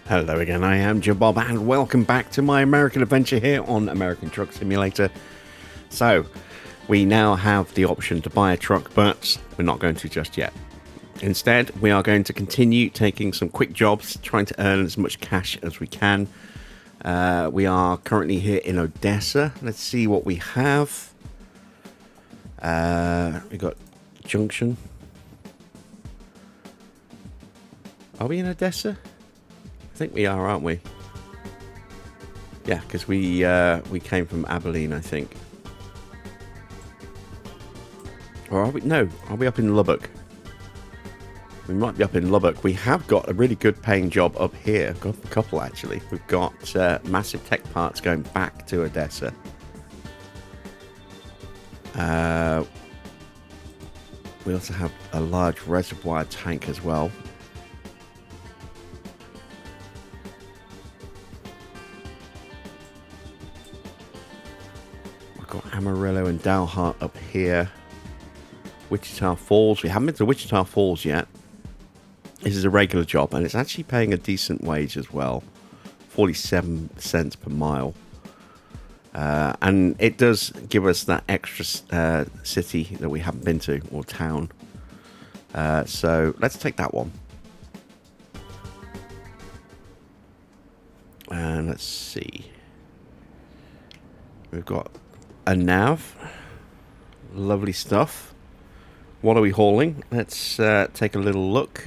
Hello again, I am Bob, and welcome back to my American adventure here on American Truck Simulator. So, we now have the option to buy a truck, but we're not going to just yet. Instead, we are going to continue taking some quick jobs, trying to earn as much cash as we can. We are currently here in Odessa. Let's see what we have. We got Junction. Are we in Odessa? I think we are, aren't we? Yeah, because we came from Abilene, I think. Or are we? No, are we up in Lubbock? We might be up in Lubbock. We have got a really good paying job up here. Got a couple, actually. We've got massive tech parts going back to Odessa. We also have a large reservoir tank as well. Amarillo and Dalhart up here. Wichita Falls. We haven't been to Wichita Falls yet. This is a regular job, and it's actually paying a decent wage as well. 47 cents per mile. And it does give us that extra city that we haven't been to, or town. So let's take that one. And let's see. We've got a nav. Lovely stuff. What are we hauling? Let's take a little look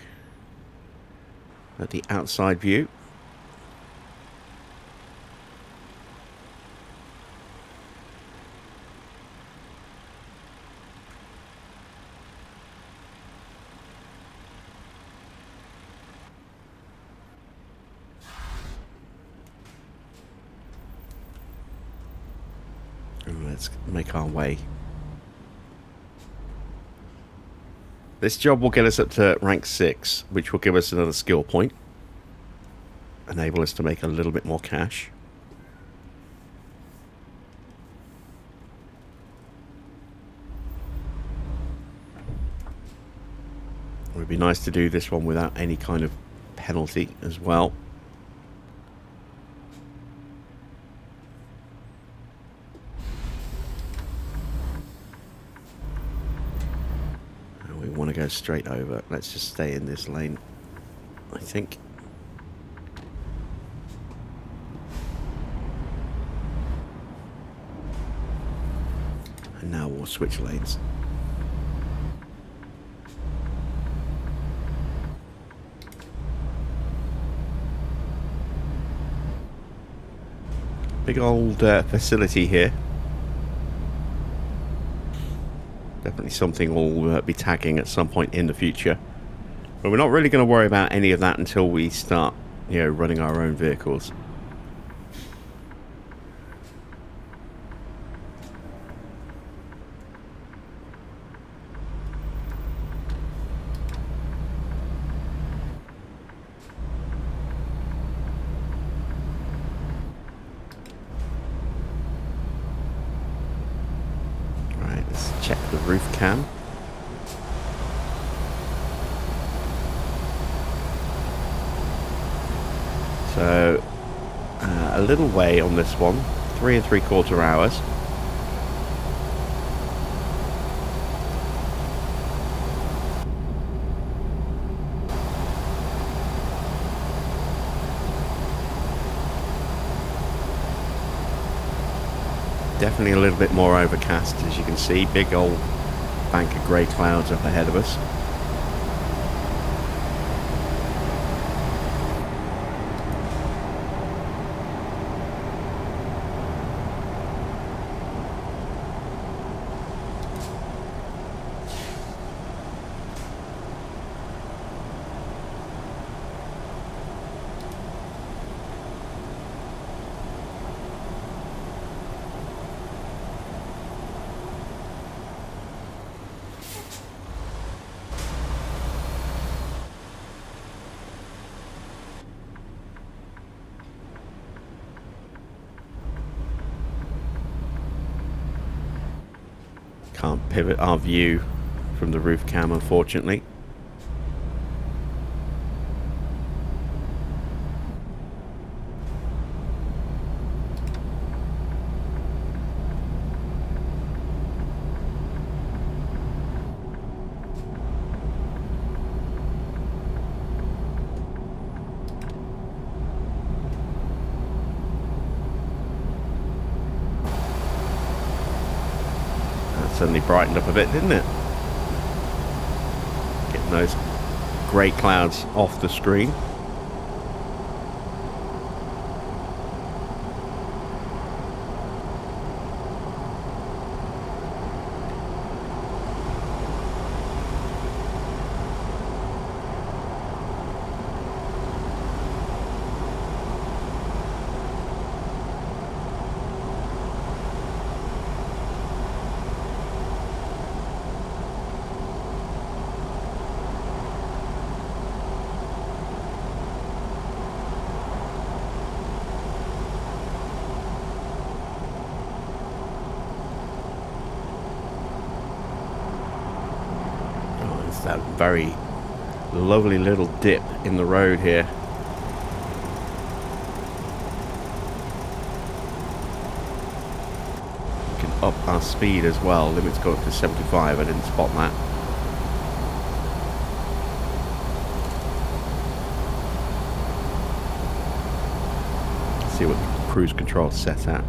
at the outside view. Let's make our way. This job will get us up to rank 6, which will give us another skill point. Enable us to make a little bit more cash. It would be nice to do this one without any kind of penalty as well. Want to go straight over. Let's just stay in this lane, I think. And now we'll switch lanes. Big old facility here. Definitely something we'll be tagging at some point in the future. But we're not really going to worry about any of that until we start, running our own vehicles. Check the roof cam. So a little way on this one, 3 3/4 hours. Definitely a little bit more overcast, as you can see. Big old bank of grey clouds up ahead of us. Can't pivot our view from the roof cam, unfortunately. suddenly brightened up a bit, didn't it? Getting those grey clouds off the screen. That very lovely little dip in the road here. We can up our speed as well. Limits go up to 75. I didn't spot that. Let's see what the cruise control set at.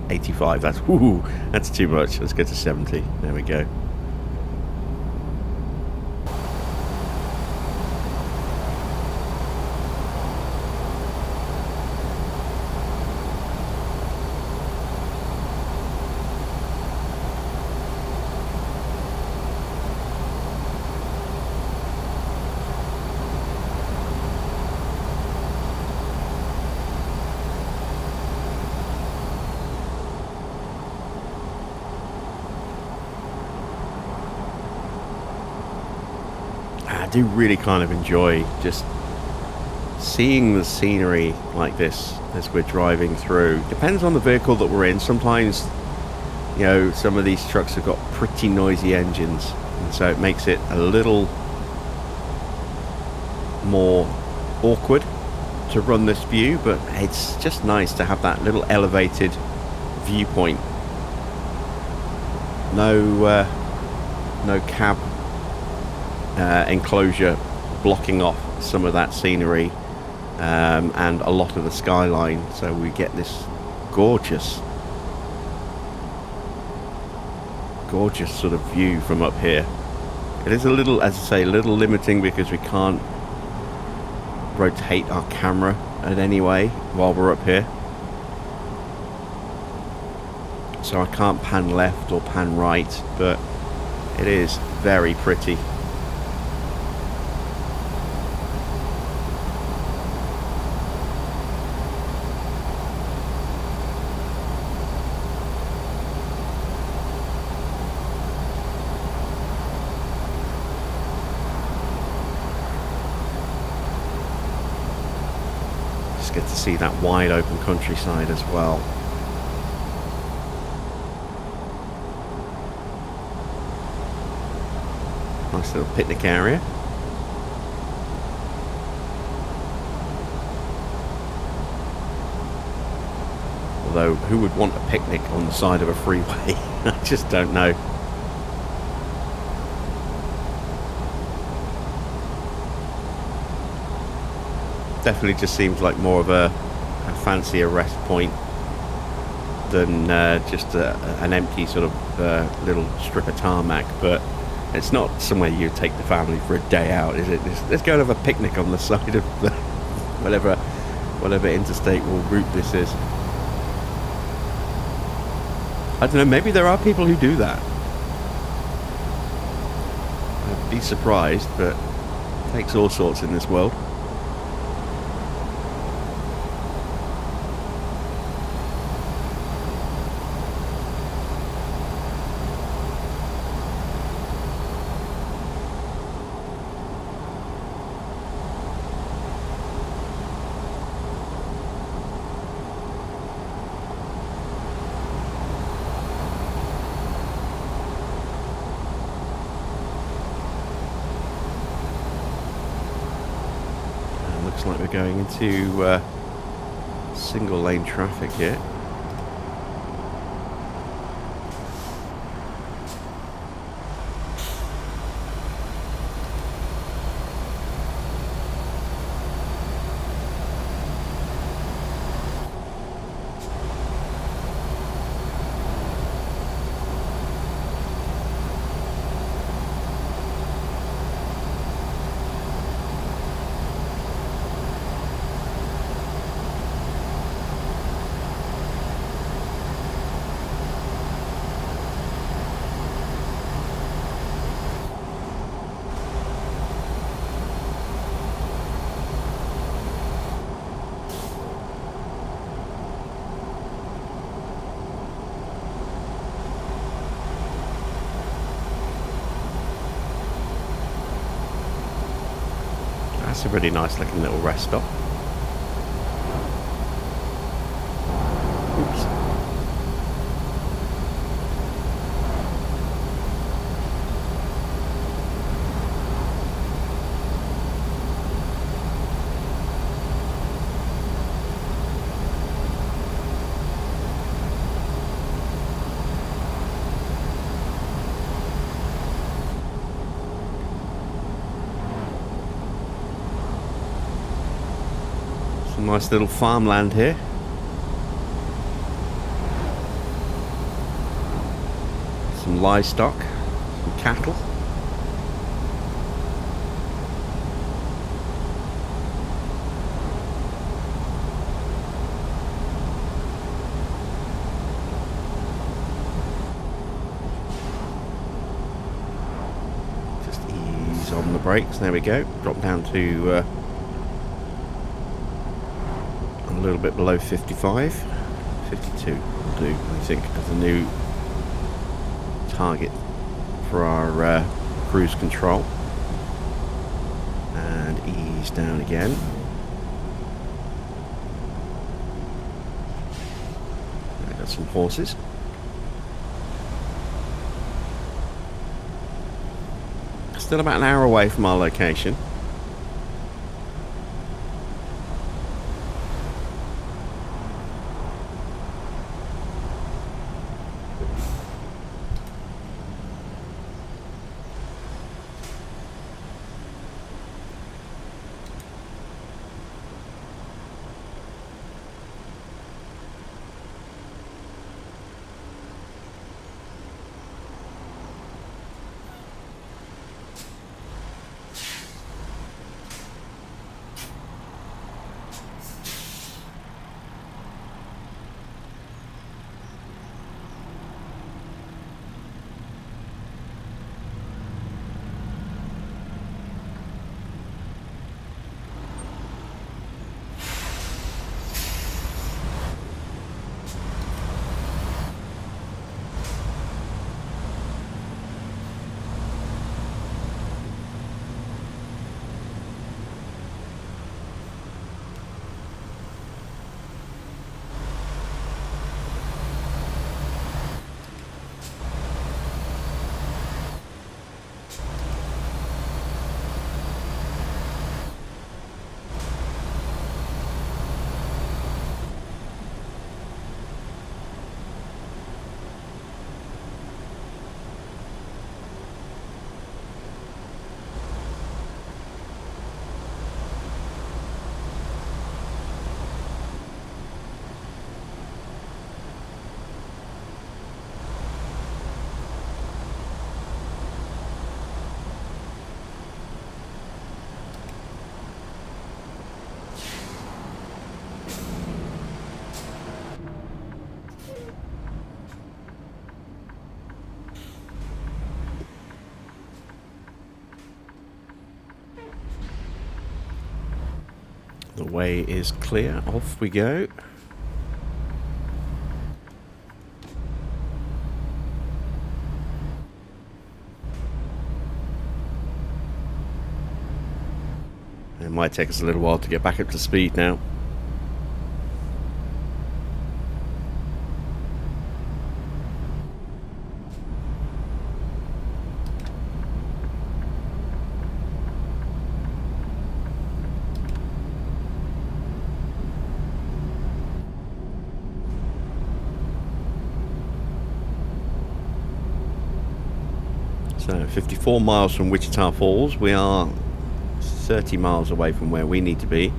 85. That's too much. Let's get to 70. There we go. I do really kind of enjoy just seeing the scenery like this as we're driving through. Depends on the vehicle that we're in. Sometimes, you know, some of these trucks have got pretty noisy engines, and so it makes it a little more awkward to run this view, but it's just nice to have that little elevated viewpoint. No cab enclosure blocking off some of that scenery and a lot of the skyline, so we get this gorgeous sort of view from up here. It is a little, as I say, a little limiting because we can't rotate our camera in any way while we're up here, so I can't pan left or pan right, but it is very pretty. Get to see that wide open countryside as well. Nice little picnic area. Although, who would want a picnic on the side of a freeway? I just don't know. Definitely just seems like more of a fancier rest point than just an empty sort of little strip of tarmac, but it's not somewhere you take the family for a day out, is it? Let's go and have a picnic on the side of the whatever interstate or route this is. I don't know, maybe there are people who do that. I'd be surprised, but it takes all sorts in this world. Looks like we're going into single lane traffic here. That's a really nice looking little rest stop. Oops. Some nice little farmland here. Some livestock, some cattle. Just ease on the brakes. There we go. Drop down to a little bit below 55. 52 will do, I think, as a new target for our cruise control. And ease down again. We've got some horses. Still about an hour away from our location. The way is clear. Off we go. It might take us a little while to get back up to speed now. So 54 miles from Wichita Falls. We are 30 miles away from where we need to be.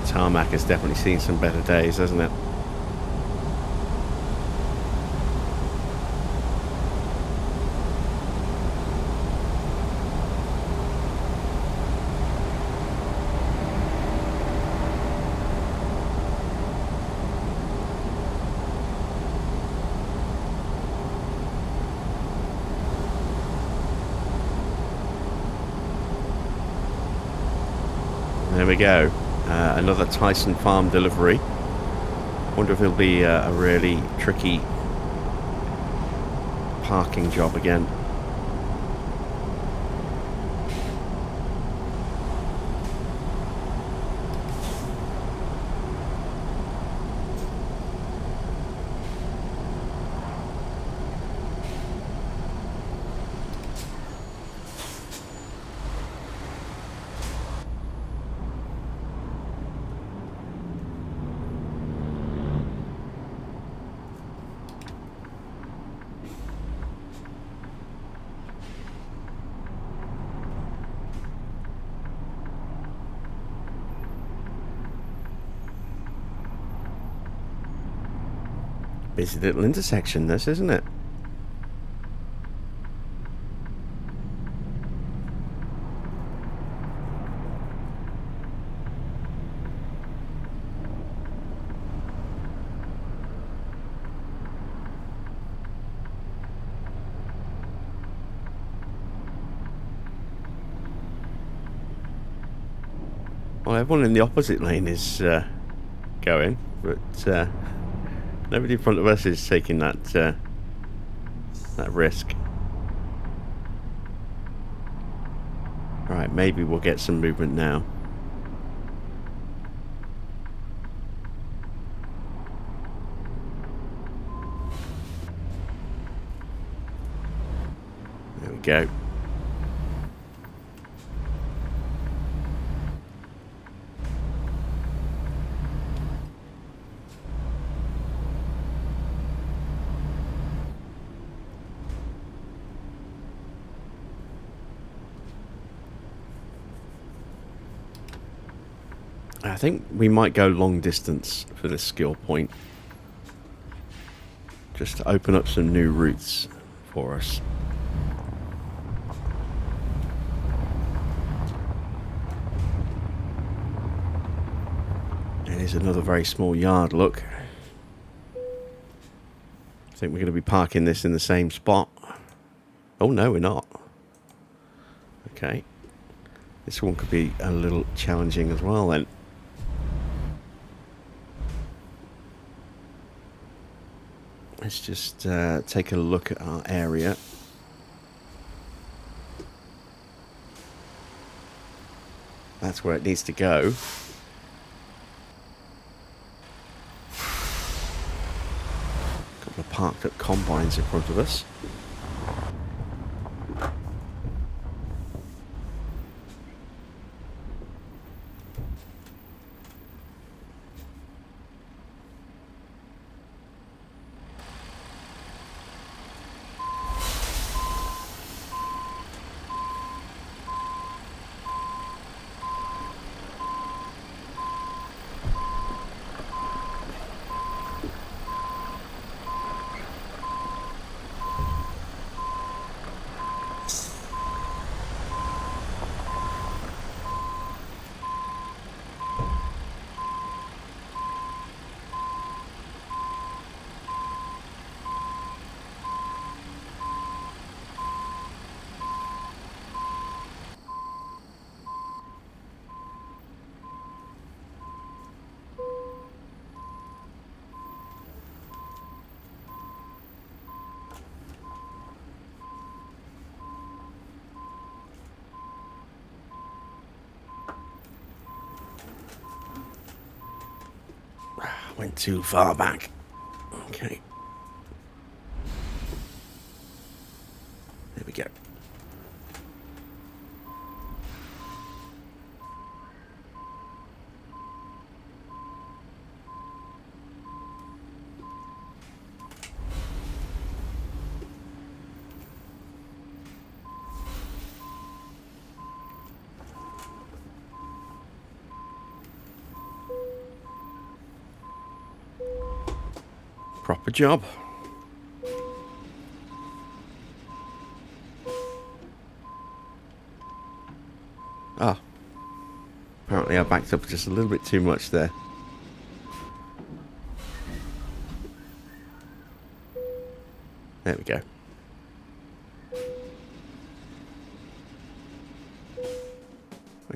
Tarmac has definitely seen some better days, hasn't it? we go. Another Tyson Farm delivery. Wonder if it'll be a really tricky parking job again. Busy little intersection, this, isn't it? Well, everyone in the opposite lane is going, but nobody in front of us is taking that risk. Alright, maybe we'll get some movement now. There we go. I think we might go long distance for this skill point. Just to open up some new routes for us. And here's another very small yard, look. I think we're going to be parking this in the same spot. Oh no, we're not. Okay. This one could be a little challenging as well then. Let's just take a look at our area. That's where it needs to go. A couple of parked up combines in front of us. Went too far back. Okay. There we go. Proper job. Ah. Apparently I backed up just a little bit too much there. There we go.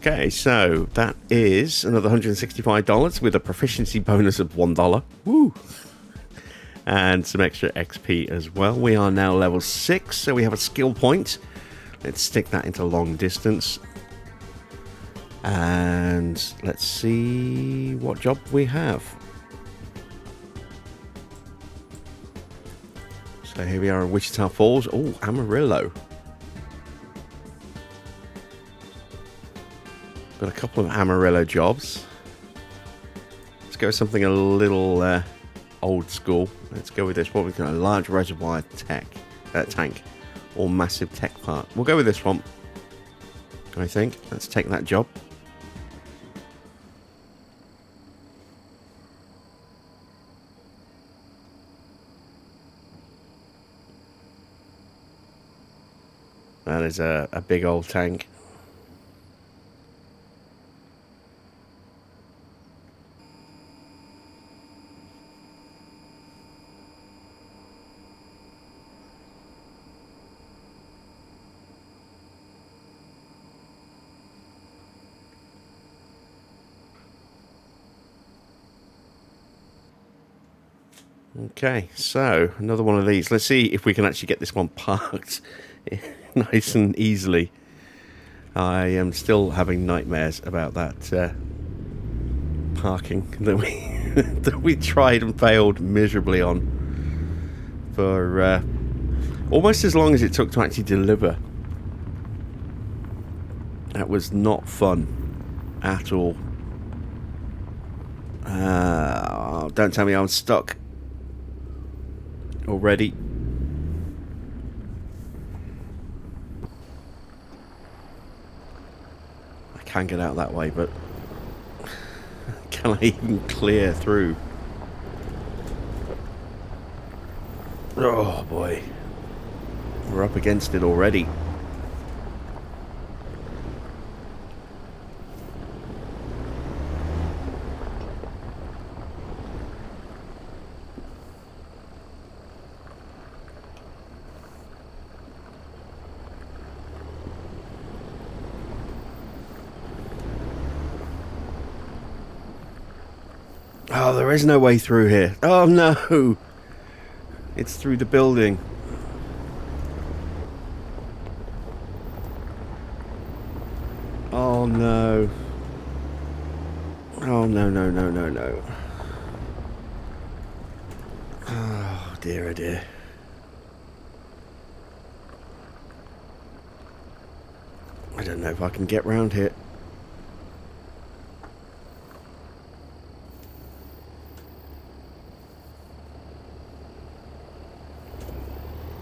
Okay, so that is another $165 with a proficiency bonus of $1. Woo! And some extra XP as well. We are now level 6, so we have a skill point. Let's stick that into long distance. And let's see what job we have. So here we are in Wichita Falls. Oh, Amarillo. Got a couple of Amarillo jobs. Let's go with something a little old school. Let's go with this. What we've got: a large reservoir tank, or massive tech part. We'll go with this one, I think. Let's take that job. That is a big old tank. Okay, so another one of these. Let's see if we can actually get this one parked nice and easily. I am still having nightmares about that parking that we that we tried and failed miserably on for almost as long as it took to actually deliver. That was not fun at all. Don't tell me I'm stuck already. I can get out that way, but can I even clear through? Oh boy, we're up against it already. Oh, there is no way through here. Oh no! It's through the building. Oh no. Oh no, no, no, no, no. Oh dear, oh dear. I don't know if I can get round here.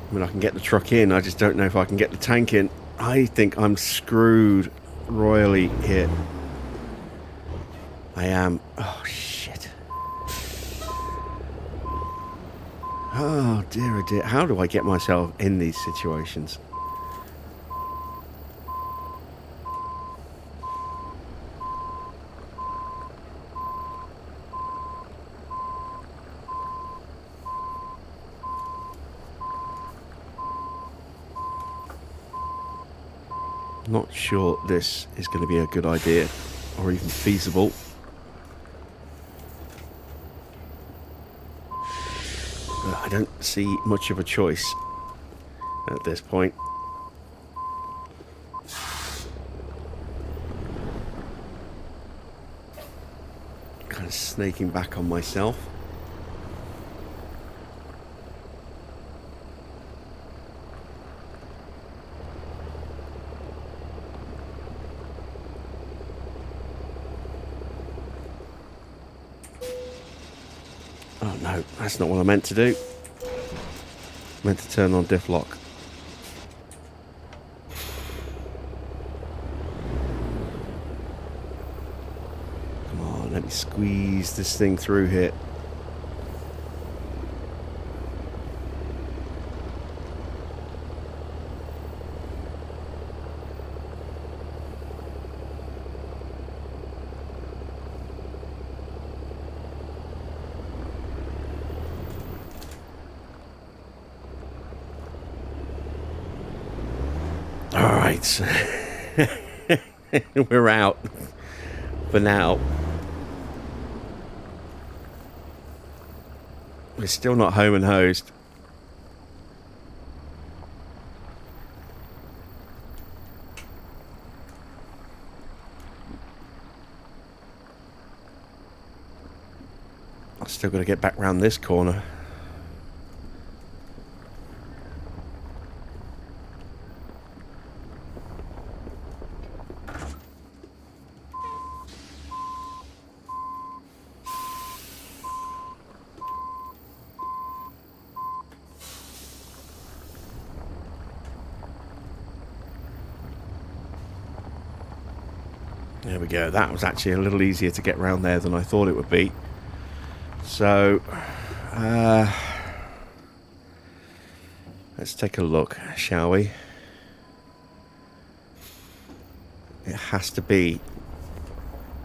I mean, I can get the truck in, I just don't know if I can get the tank in. I think I'm screwed royally here. I am. Oh, shit. Oh, dear, oh, dear. How do I get myself in these situations? Not sure this is going to be a good idea or even feasible. But I don't see much of a choice at this point. Kind of snaking back on myself. Oh no, that's not what I meant to do. I meant to turn on diff lock. Come on, let me squeeze this thing through here. Alright. We're out for now. We're still not home and hosed. I've still got to get back round this corner. There we go. That was actually a little easier to get round there than I thought it would be. So, let's take a look, shall we? It has to be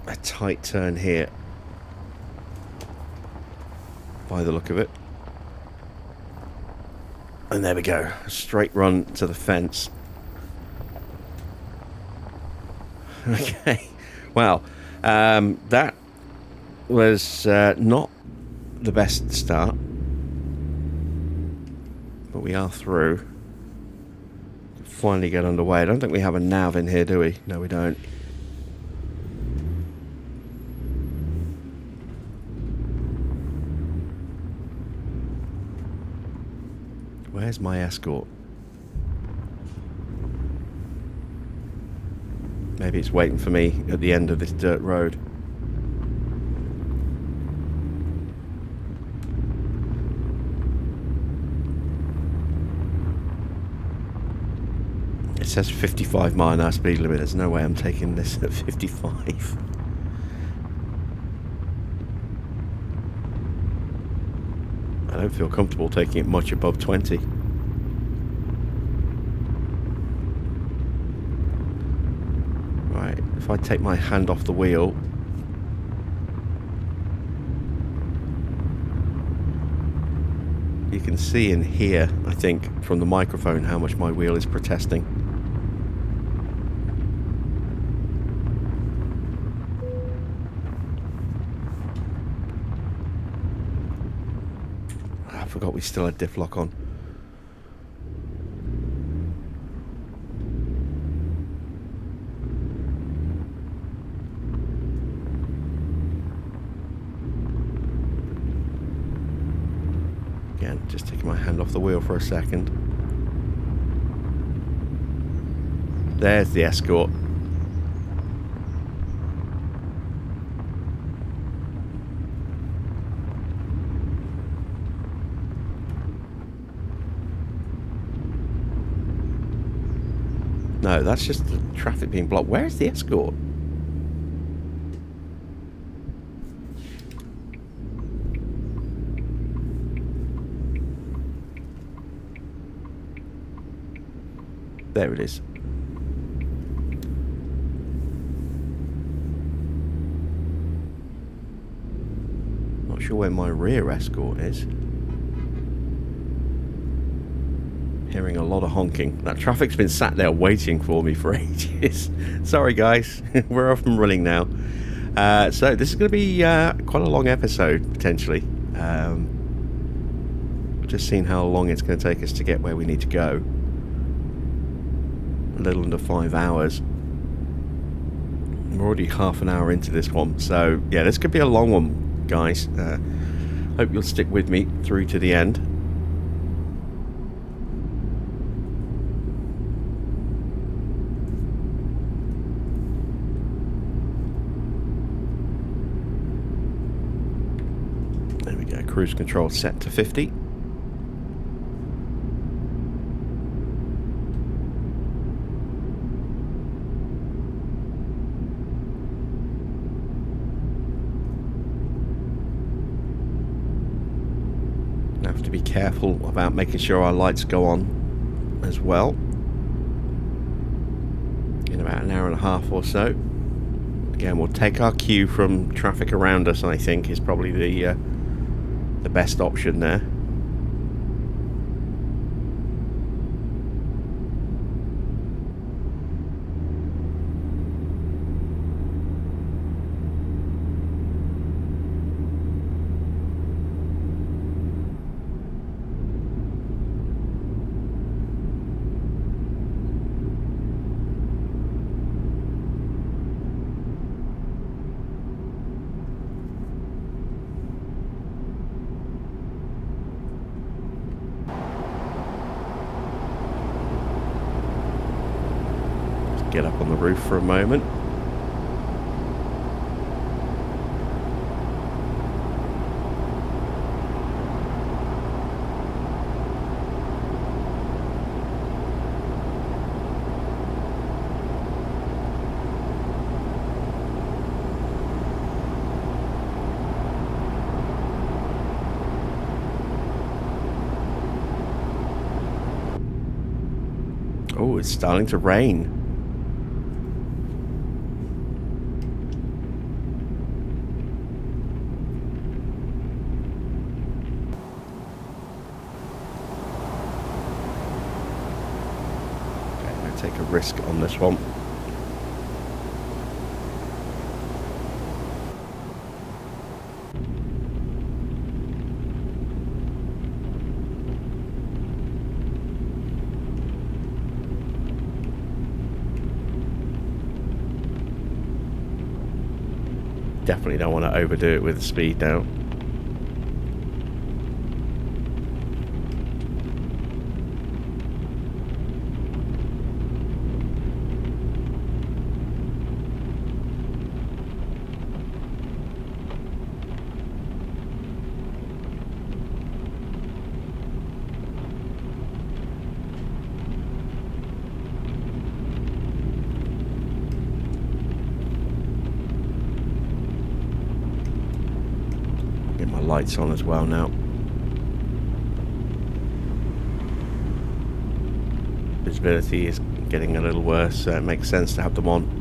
a tight turn here, by the look of it. And there we go. A straight run to the fence. Okay. Well, that was not the best start, but we are through. Finally get underway. I don't think we have a nav in here, do we? No, we don't. Where's my escort? Maybe it's waiting for me at the end of this dirt road. It says 55 mile an hour speed limit. There's no way I'm taking this at 55. I don't feel comfortable taking it much above 20. Right, if I take my hand off the wheel, you can see in here, I think, from the microphone how much my wheel is protesting. I forgot we still had diff lock on. Again, just taking my hand off the wheel for a second. There's the escort. No, that's just the traffic being blocked. Where's the escort? There it is. Not sure where my rear escort is. Hearing a lot of honking. That traffic's been sat there waiting for me for ages. Sorry guys, we're off and running now. So this is going to be quite a long episode, potentially. Just seeing how long it's going to take us to get where we need to go. A little under 5 hours. We're already half an hour into this one. So yeah, this could be a long one, guys. Hope you'll stick with me through to the end. Cruise control set to 50. Have to be careful about making sure our lights go on as well. In about an hour and a half or so. Again, we'll take our cue from traffic around us, I think, is probably the best option there. get up on the roof for a moment. Oh, it's starting to rain. Okay, I'm going to take a risk on this one. Definitely don't want to overdo it with the speed now. Get my lights on as well now. Visibility is getting a little worse, so it makes sense to have them on.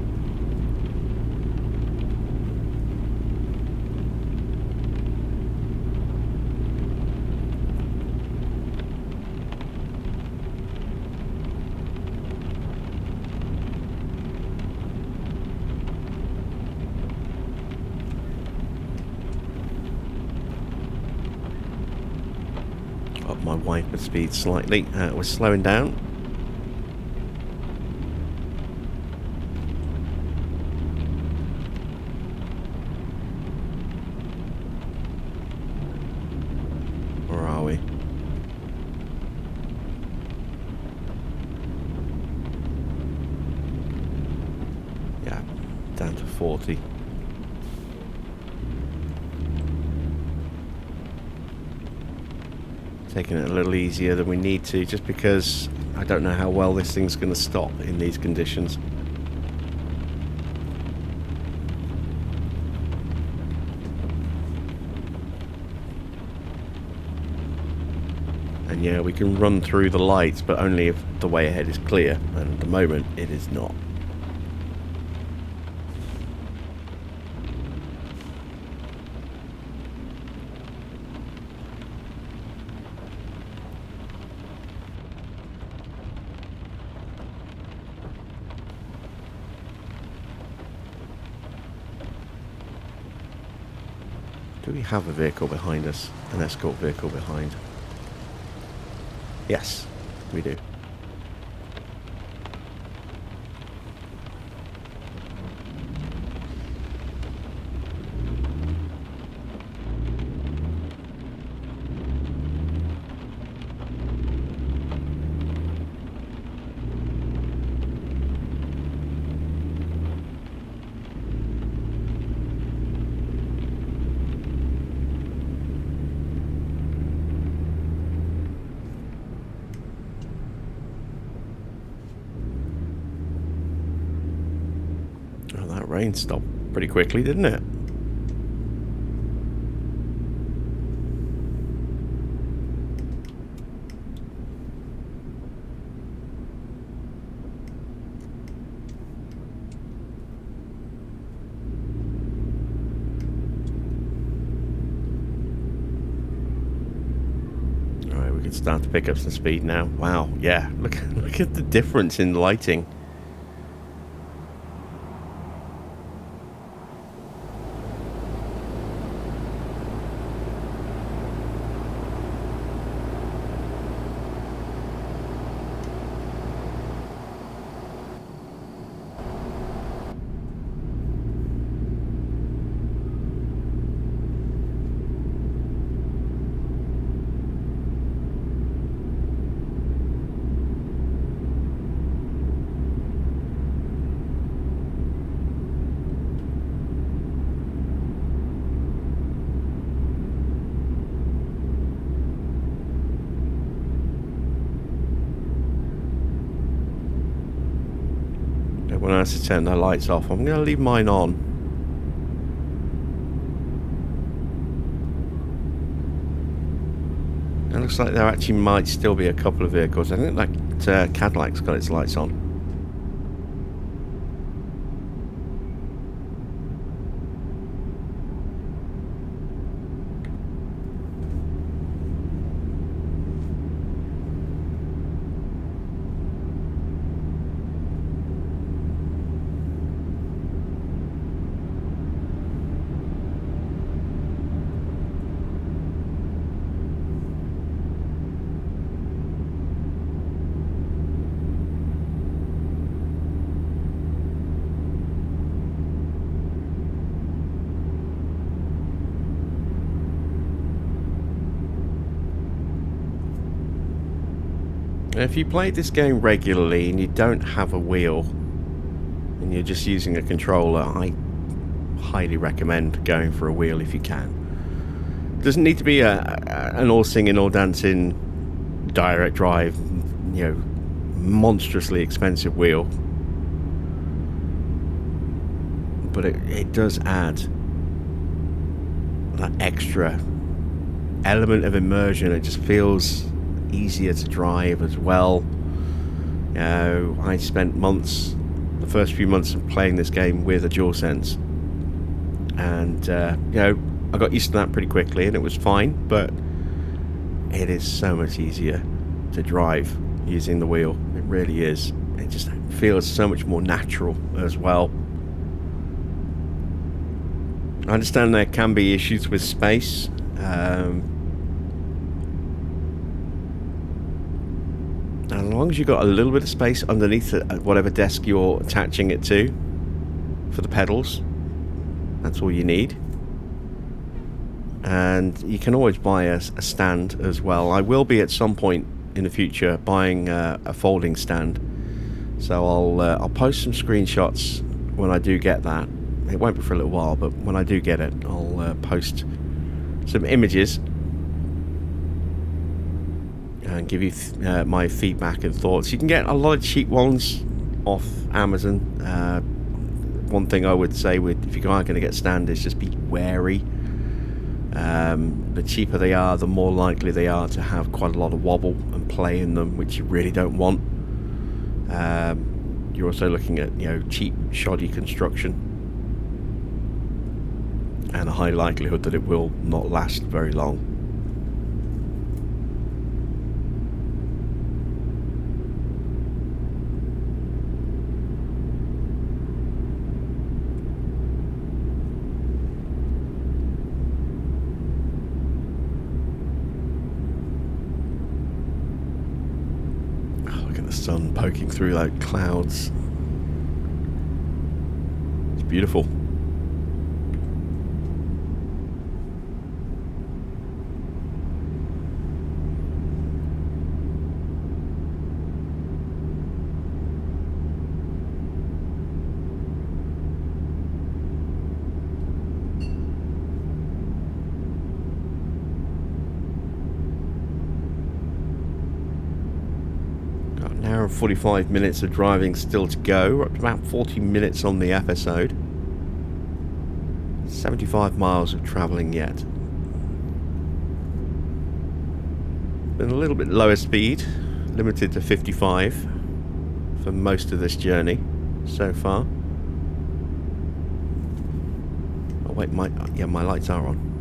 Up my wiper speed slightly. We're slowing down. Where are we? Yeah, down to 40. Taking it a little easier than we need to, just because I don't know how well this thing's going to stop in these conditions. And yeah, we can run through the lights, but only if the way ahead is clear, and at the moment it is not. Do we have a vehicle behind us? An escort vehicle behind? Yes, we do. Rain stopped pretty quickly, didn't it? Alright, we can start to pick up some speed now. Wow, yeah, look at the difference in lighting. when I have to turn the lights off. I'm going to leave mine on. It looks like there actually might still be a couple of vehicles. I think that Cadillac's got its lights on. If you play this game regularly and you don't have a wheel and you're just using a controller, I highly recommend going for a wheel if you can. It doesn't need to be an all singing, all dancing, direct drive, you know, monstrously expensive wheel. But it does add that extra element of immersion. It just feels easier to drive as well. You know, I spent months, the first few months of playing this game with a DualSense, and you know, I got used to that pretty quickly and it was fine, but it is so much easier to drive using the wheel. It really is. It just feels so much more natural as well. I understand there can be issues with space. As long as you've got a little bit of space underneath whatever desk you're attaching it to for the pedals, that's all you need. And you can always buy a stand as well. I will be at some point in the future buying a folding stand, so I'll post some screenshots when I do get that. It won't be for a little while, but when I do get it, I'll post some images and give you my feedback and thoughts. You can get a lot of cheap ones off Amazon. One thing I would say if you are going to get stand is just be wary. The cheaper they are, the more likely they are to have quite a lot of wobble and play in them, which you really don't want. You're also looking at, you know, cheap, shoddy construction and a high likelihood that it will not last very long. Sun poking through like clouds. It's beautiful. An hour and 45 minutes of driving still to go. We're up to about 40 minutes on the episode. 75 miles of travelling yet. Been a little bit lower speed, limited to 55 for most of this journey so far. Oh wait, my lights are on.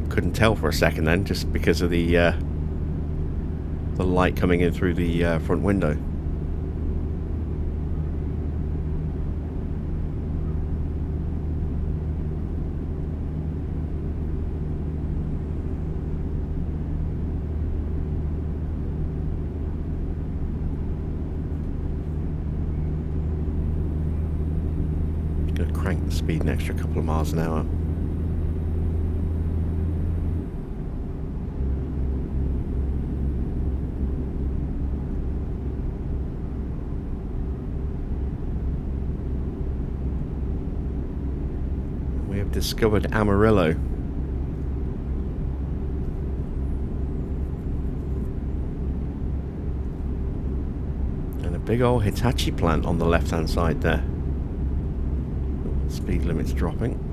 Couldn't tell for a second then, just because of the light coming in through the front window. Going to crank the speed an extra couple of miles an hour. Discovered Amarillo. Big old Hitachi plant on the left-hand side there. Speed limit's dropping.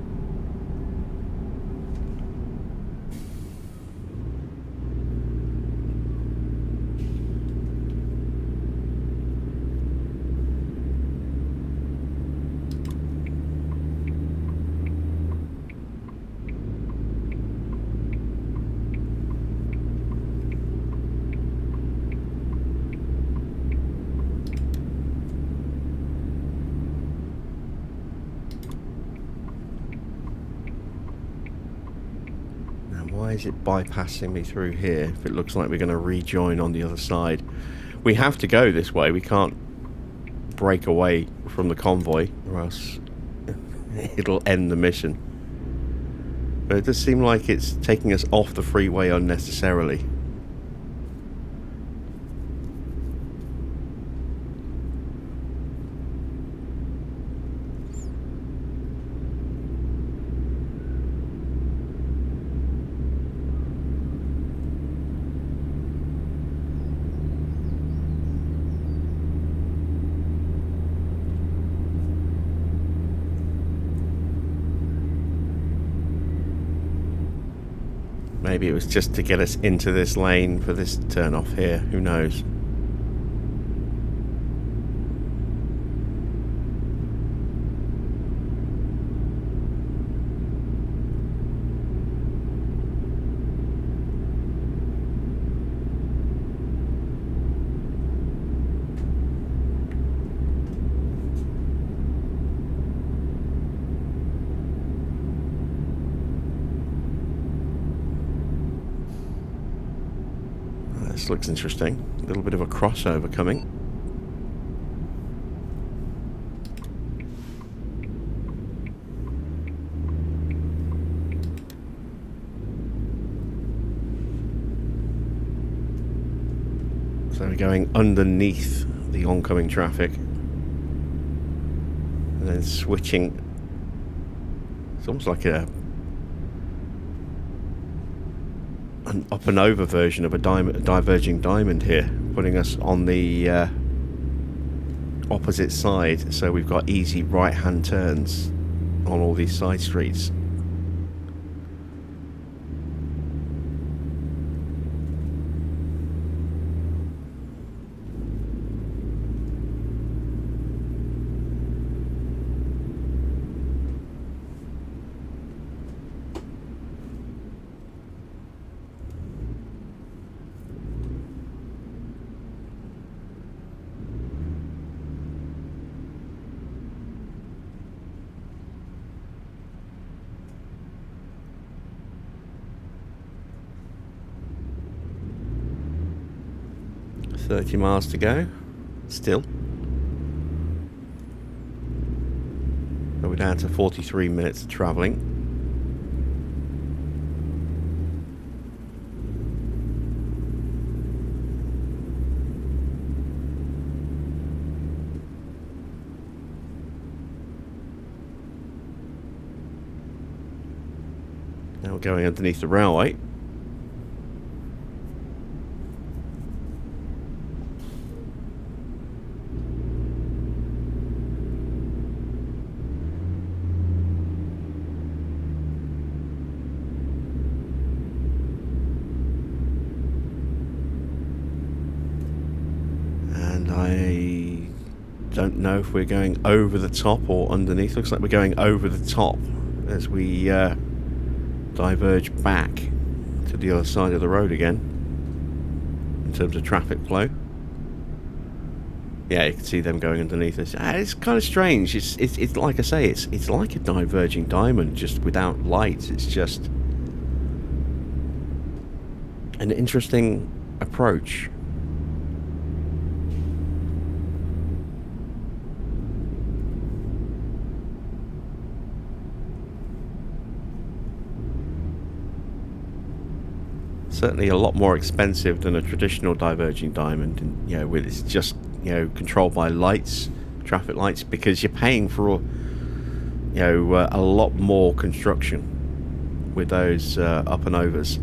Why is it bypassing me through here if it looks like we're going to rejoin on the other side? We have to go this way. We can't break away from the convoy or else it'll end the mission. But it does seem like it's taking us off the freeway unnecessarily. Maybe it was just to get us into this lane for this turn off here. Who knows? This looks interesting. A little bit of a crossover coming. So we're going underneath the oncoming traffic. And then switching. It's almost like an up and over version of a diverging diamond here, putting us on the opposite side, so we've got easy right hand turns on all these side streets. $30 miles to go, still. So we're down to 43 minutes of travelling. Now we're going underneath the railway. I don't know if we're going over the top or underneath. Looks like we're going over the top as we diverge back to the other side of the road again in terms of traffic flow. Yeah, you can see them going underneath us. It's kind of strange. It's like I say, it's like a diverging diamond, just without lights. It's just an interesting approach. Certainly a lot more expensive than a traditional diverging diamond, and you know, with it's just, you know, controlled by lights, traffic lights, because you're paying for, you know, a lot more construction with those up and overs.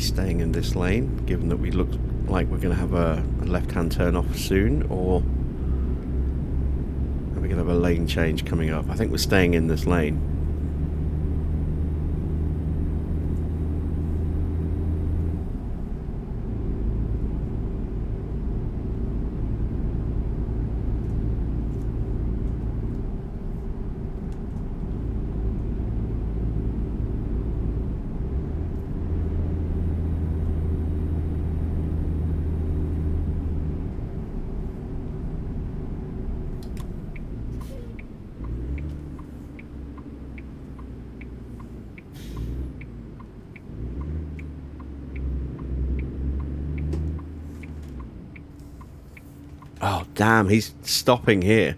staying in this lane, given that we look like we're going to have a left-hand turn off soon, or are we going to have a lane change coming up? I think we're staying in this lane. Oh, damn, he's stopping here.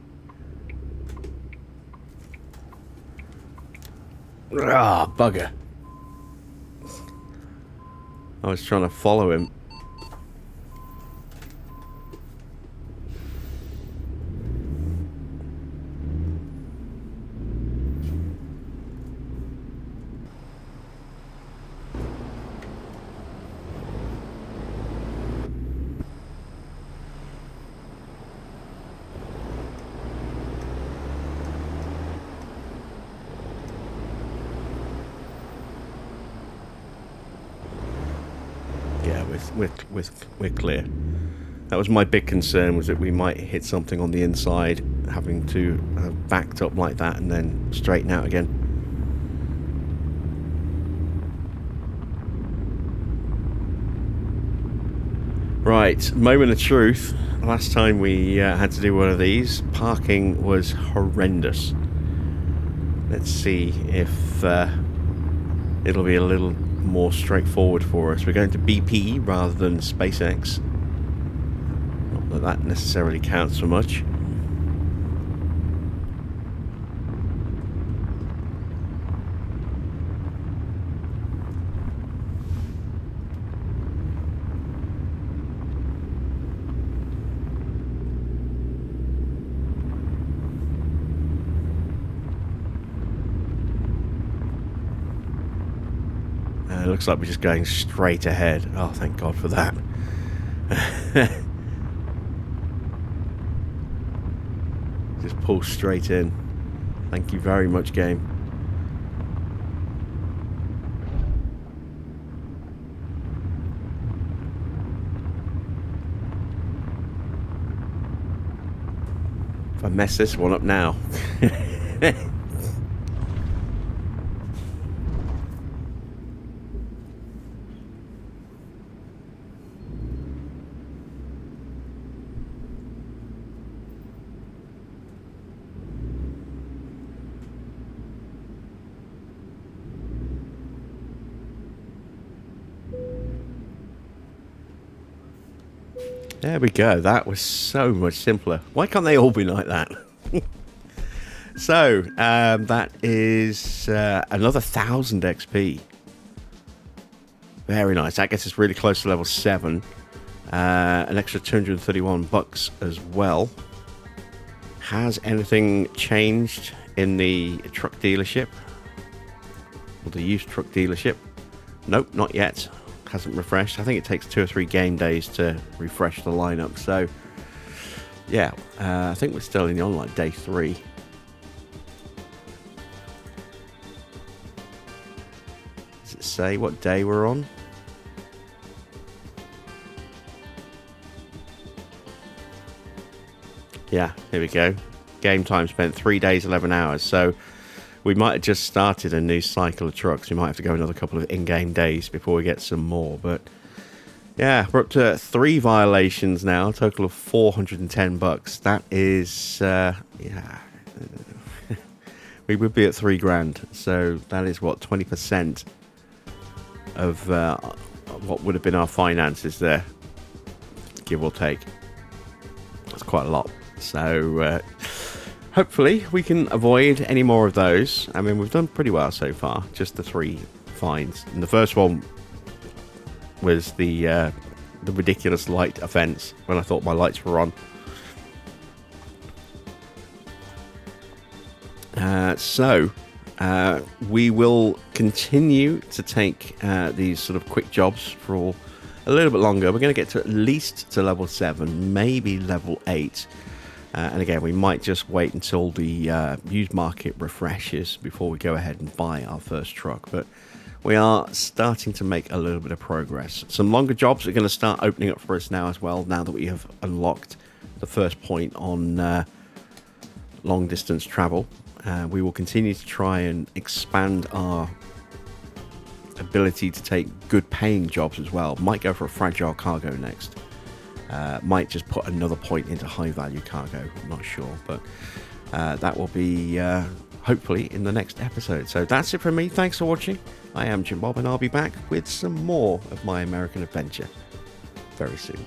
Ah, bugger. I was trying to follow him. We're clear. That was my big concern, was that we might hit something on the inside, having to have backed up like that and then straighten out again. Right, moment of truth. Last time we had to do one of these, parking was horrendous. Let's see if it'll be a little more straightforward for us. We're going to BP rather than SpaceX. Not that that necessarily counts for much. It looks like we're just going straight ahead. Oh, thank God for that. Just pull straight in. Thank you very much, game. If I mess this one up now. There we go. That was so much simpler. Why can't they all be like that? So, that is another 1,000 XP. Very nice. That gets us really close to level 7. An extra 231 bucks as well. Has anything changed in the truck dealership? Or the used truck dealership? Nope, not yet. Hasn't refreshed. I think it takes 2 or 3 game days to refresh the lineup. So, yeah, I think we're still on like day 3. Does it say what day we're on? Yeah, here we go. Game time spent 3 days, 11 hours. So we might have just started a new cycle of trucks. We might have to go another couple of in-game days before we get some more. But yeah, we're up to 3 violations now, a total of 410 bucks. That is, yeah, we would be at 3 grand. So that is what, 20% of what would have been our finances there, give or take. That's quite a lot. So hopefully we can avoid any more of those. I mean, we've done pretty well so far, just the 3 fines. And the first one was the ridiculous light offence when I thought my lights were on. So We will continue to take these sort of quick jobs for a little bit longer. We're going to get to at least to level 7, maybe level 8. And again, we might just wait until the used market refreshes before we go ahead and buy our first truck. But we are starting to make a little bit of progress. Some longer jobs are going to start opening up for us now as well, now that we have unlocked the first point on long distance travel. We will continue to try and expand our ability to take good paying jobs as well. Might go for a fragile cargo next. Might just put another point into high value cargo. I'm not sure, but that will be hopefully in the next episode. So that's it from me. Thanks for watching. I am Jim Bob, and I'll be back with some more of my American adventure very soon.